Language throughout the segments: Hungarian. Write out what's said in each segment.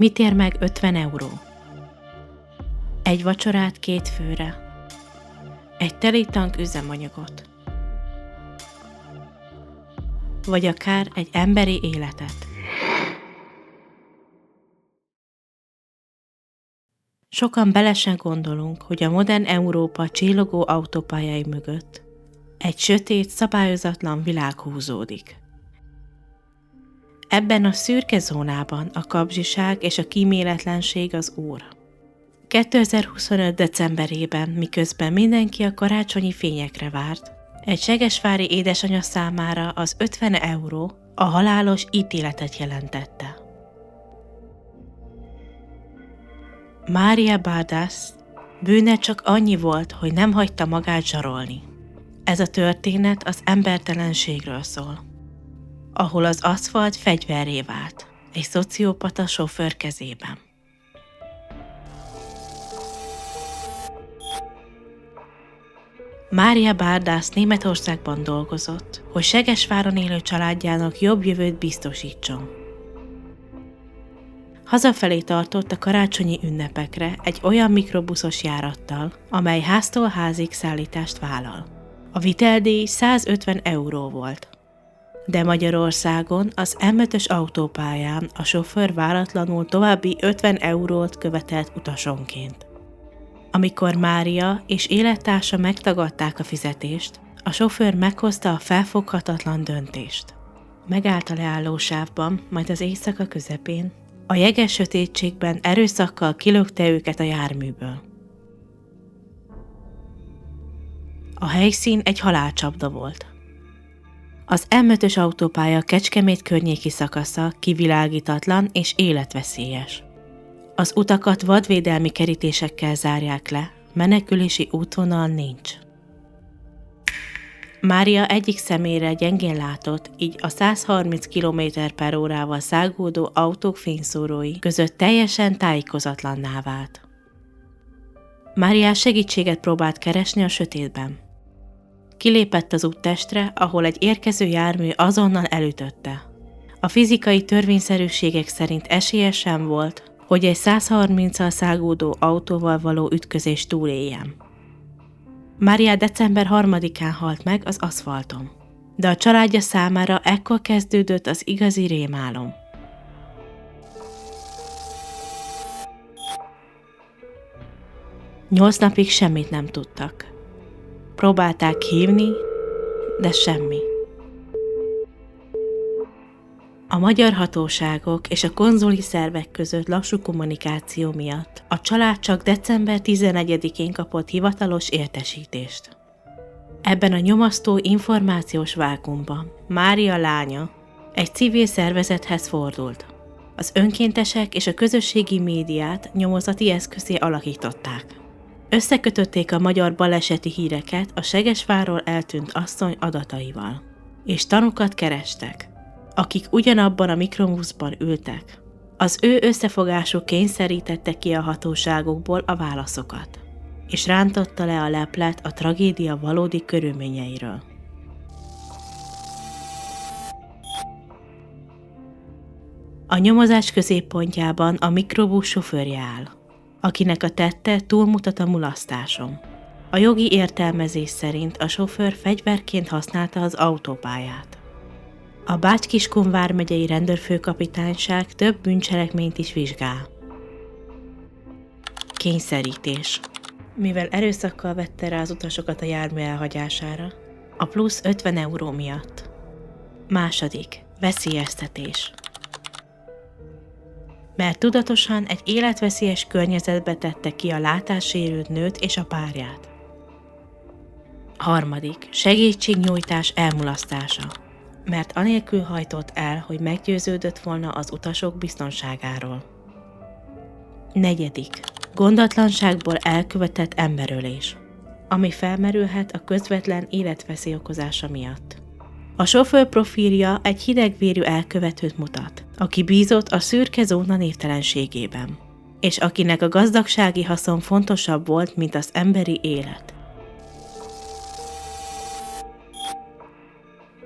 Mit ér meg 50 euró? Egy vacsorát 2 főre. Egy teli tank üzemanyagot. Vagy akár egy emberi életet. Sokan bele sem gondolunk, hogy a modern Európa csillogó autópályái mögött egy sötét, szabályozatlan világ húzódik. Ebben a szürke zónában a kapzsiság és a kíméletlenség az úr. 2025. decemberében, miközben mindenki a karácsonyi fényekre várt, egy segesvári édesanya számára az 50 euró a halálos ítéletet jelentette. Mária Bardas bűne csak annyi volt, hogy nem hagyta magát zsarolni. Ez a történet az embertelenségről szól, ahol az aszfalt fegyverré vált, egy szociopata sofőr kezében. Mária Bardas Németországban dolgozott, hogy Segesváron élő családjának jobb jövőt biztosítson. Hazafelé tartott a karácsonyi ünnepekre egy olyan mikrobuszos járattal, amely háztól házig szállítást vállal. A viteldíj 150 euró volt. De Magyarországon az M5-ös autópályán a sofőr váratlanul további 50 eurót követelt utasonként. Amikor Mária és élettársa megtagadták a fizetést, a sofőr meghozta a felfoghatatlan döntést. Megállt a leállósávban, majd az éjszaka közepén, a jeges sötétségben erőszakkal kilökte őket a járműből. A helyszín egy halálcsapda volt. Az M5-ös autópálya Kecskemét környéki szakasza kivilágítatlan és életveszélyes. Az utakat vadvédelmi kerítésekkel zárják le, menekülési útvonal nincs. Mária egyik szemére gyengén látott, így a 130 km/h szágódó autók fényszórói között teljesen tájékozatlanná vált. Mária segítséget próbált keresni a sötétben. Kilépett az úttestre, ahol egy érkező jármű azonnal elütötte. A fizikai törvényszerűségek szerint esélye sem volt, hogy egy 130-al szágódó autóval való ütközést túléljen. Mária december 3-án halt meg az aszfalton, de a családja számára ekkor kezdődött az igazi rémálom. Nyolc napig semmit nem tudtak. Próbálták hívni, de semmi. A magyar hatóságok és a konzuli szervek között lassú kommunikáció miatt a család csak december 11-én kapott hivatalos értesítést. Ebben a nyomasztó információs vákuumban Mária lánya egy civil szervezethez fordult. Az önkéntesek és a közösségi médiát nyomozati eszközé alakították. Összekötötték a magyar baleseti híreket a Segesvárról eltűnt asszony adataival, és tanúkat kerestek, akik ugyanabban a mikrobuszban ültek. Az ő összefogásuk kényszerítette ki a hatóságokból a válaszokat, és rántotta le a leplet a tragédia valódi körülményeiről. A nyomozás középpontjában a mikrobusz sofőrje áll, akinek a tette túlmutat a mulasztáson. A jogi értelmezés szerint a sofőr fegyverként használta az autópályát. A Bács-Kiskun vármegyei rendőrfőkapitányság több bűncselekményt is vizsgál. Kényszerítés. Mivel erőszakkal vette rá az utasokat a jármű elhagyására, a plusz 50 euró miatt. Második. Veszélyeztetés. Mert tudatosan egy életveszélyes környezetbe tette ki a látássérült nőt és a párját. Harmadik. Segítségnyújtás elmulasztása. Mert anélkül hajtott el, hogy meggyőződött volna az utasok biztonságáról. Negyedik. Gondatlanságból elkövetett emberölés, ami felmerülhet a közvetlen életveszély okozása miatt. A sofőr profilja egy hidegvérű elkövetőt mutat, aki bízott a szürke zóna névtelenségében, és akinek a gazdagsági haszon fontosabb volt, mint az emberi élet.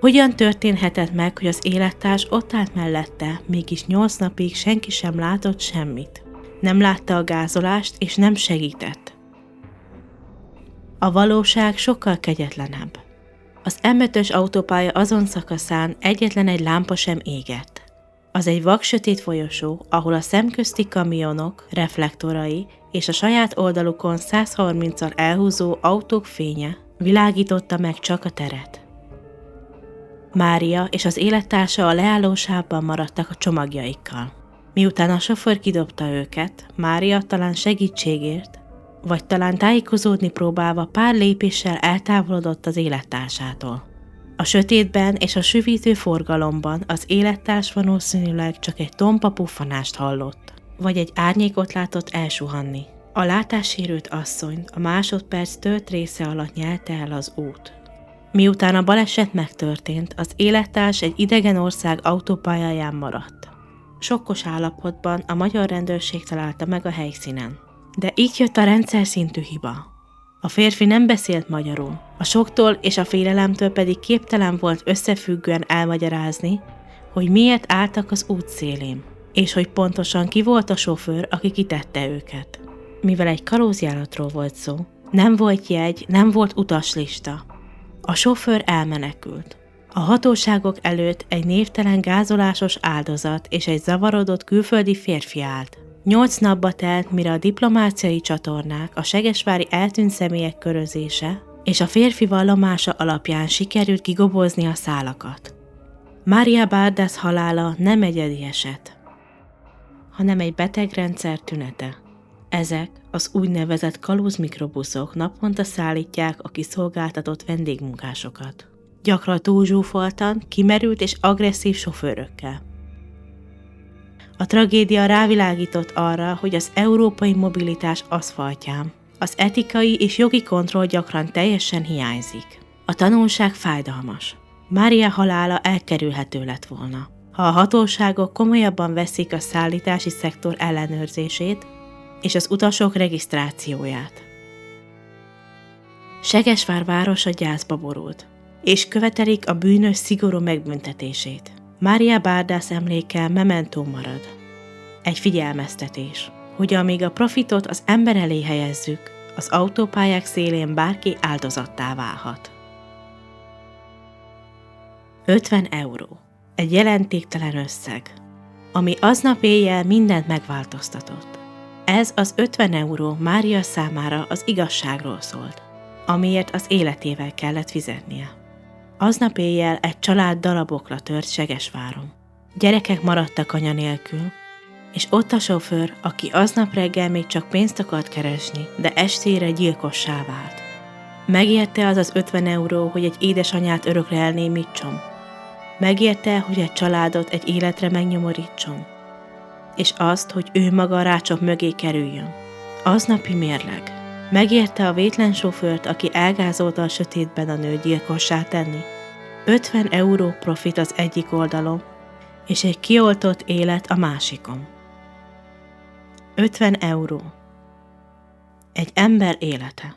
Hogyan történhetett meg, hogy az élettárs ott állt mellette, mégis 8 napig senki sem látott semmit? Nem látta a gázolást, és nem segített. A valóság sokkal kegyetlenebb. Az M5-ös autópálya azon szakaszán egyetlen egy lámpa sem égett. Az egy vaksötét folyosó, ahol a szemközti kamionok reflektorai és a saját oldalukon 130-al elhúzó autók fénye világította meg csak a teret. Mária és az élettársa a leállósávban maradtak a csomagjaikkal. Miután a sofőr kidobta őket, Mária talán segítségért, vagy talán tájékozódni próbálva pár lépéssel eltávolodott az élettársától. A sötétben és a süvítő forgalomban az élettárs valószínűleg csak egy tompa puffanást hallott, vagy egy árnyékot látott elsuhanni. A látássérült asszonyt a másodperc tört része alatt nyelte el az út. Miután a baleset megtörtént, az élettárs egy idegen ország autópályáján maradt. Sokkos állapotban a magyar rendőrség találta meg a helyszínen. De így jött a rendszer szintű hiba. A férfi nem beszélt magyarul, a soktól és a félelemtől pedig képtelen volt összefüggően elmagyarázni, hogy miért álltak az út szélén, és hogy pontosan ki volt a sofőr, aki kitette őket. Mivel egy kalózjáratról volt szó, nem volt jegy, nem volt utaslista. A sofőr elmenekült. A hatóságok előtt egy névtelen gázolásos áldozat és egy zavarodott külföldi férfi állt. 8 napba telt, mire a diplomáciai csatornák, a segesvári eltűnt személyek körözése és a férfi vallomása alapján sikerült kigobozni a szálakat. Mária Bárdász halála nem egyedi eset, hanem egy betegrendszer tünete. Ezek az úgynevezett kalózmikrobuszok naponta szállítják a kiszolgáltatott vendégmunkásokat. Gyakran túlzsúfoltan, kimerült és agresszív sofőrökkel. A tragédia rávilágított arra, hogy az európai mobilitás aszfaltján az etikai és jogi kontroll gyakran teljesen hiányzik. A tanulság fájdalmas. Mária halála elkerülhető lett volna, ha a hatóságok komolyabban veszik a szállítási szektor ellenőrzését és az utasok regisztrációját. Segesvár városa gyászba borult, és követelik a bűnös szigorú megbüntetését. Mária Bárdász emléke mementó marad. Egy figyelmeztetés, hogy amíg a profitot az ember elé helyezzük, az autópályák szélén bárki áldozattá válhat. 50 euró. Egy jelentéktelen összeg, ami aznap éjjel mindent megváltoztatott. Ez az 50 euró Mária számára az igazságról szólt, amiért az életével kellett fizetnie. Aznap éjjel egy család darabokra tört Segesváron. Gyerekek maradtak anya nélkül, és ott a sofőr, aki aznap reggel még csak pénzt akart keresni, de estére gyilkossá vált. Megérte az 50 euró, hogy egy édesanyát örökre elnémítson? Megérte, hogy egy családot egy életre megnyomorítson? És azt, hogy ő maga a rácsok mögé kerüljön? Aznapi mérleg. Megérte a vétlen sofőrt, aki elgázolta a sötétben a nőt gyilkossá tenni? 50 euró profit az egyik oldalon, és egy kioltott élet a másikon. 50 euró. Egy ember élete.